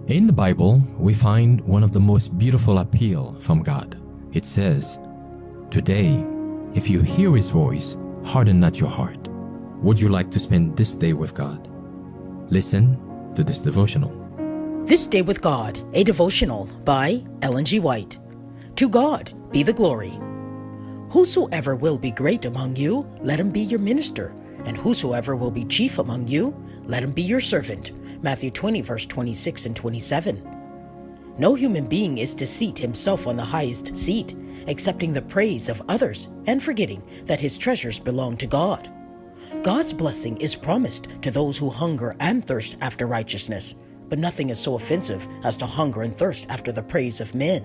In the Bible, we find one of the most beautiful appeal from God. It says, "Today, if you hear His voice, harden not your heart." Would you like to spend this day with God? Listen to this devotional. This Day with God, a devotional by Ellen G. White. To God be the glory. Whosoever will be great among you, let him be your minister, and whosoever will be chief among you, let him be your servant. Matthew 20, verse 26 and 27. No human being is to seat himself on the highest seat, accepting the praise of others and forgetting that his treasures belong to God. God's blessing is promised to those who hunger and thirst after righteousness, but nothing is so offensive as to hunger and thirst after the praise of men.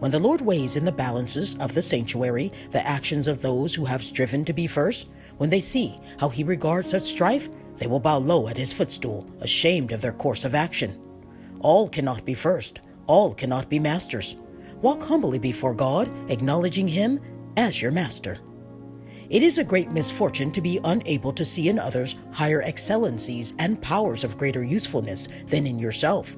When the Lord weighs in the balances of the sanctuary the actions of those who have striven to be first, when they see how He regards such strife, they will bow low at His footstool, ashamed of their course of action. All cannot be first. All cannot be masters. Walk humbly before God, acknowledging Him as your master. It is a great misfortune to be unable to see in others higher excellencies and powers of greater usefulness than in yourself.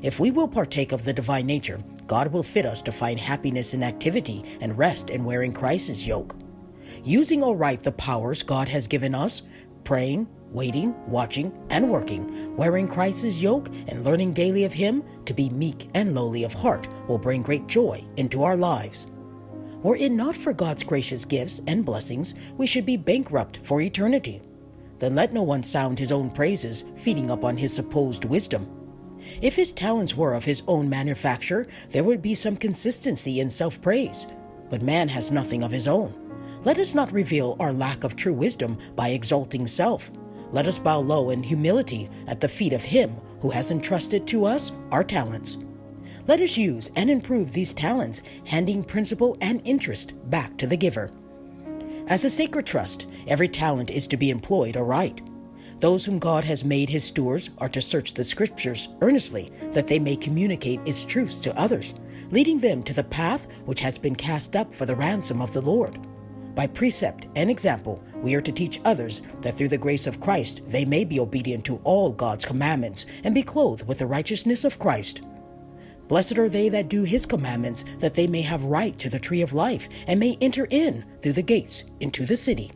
If we will partake of the divine nature, God will fit us to find happiness in activity and rest in wearing Christ's yoke. Using aright the powers God has given us, praying, waiting, watching, and working, wearing Christ's yoke and learning daily of Him to be meek and lowly of heart will bring great joy into our lives. Were it not for God's gracious gifts and blessings, we should be bankrupt for eternity. Then let no one sound his own praises, feeding upon his supposed wisdom. If his talents were of his own manufacture, there would be some consistency in self-praise. But man has nothing of his own. Let us not reveal our lack of true wisdom by exalting self. Let us bow low in humility at the feet of Him who has entrusted to us our talents. Let us use and improve these talents, handing principal and interest back to the giver. As a sacred trust, every talent is to be employed aright. Those whom God has made His stewards are to search the Scriptures earnestly, that they may communicate its truths to others, leading them to the path which has been cast up for the ransom of the Lord. By precept and example, we are to teach others that through the grace of Christ they may be obedient to all God's commandments and be clothed with the righteousness of Christ. Blessed are they that do His commandments, that they may have right to the tree of life and may enter in through the gates into the city.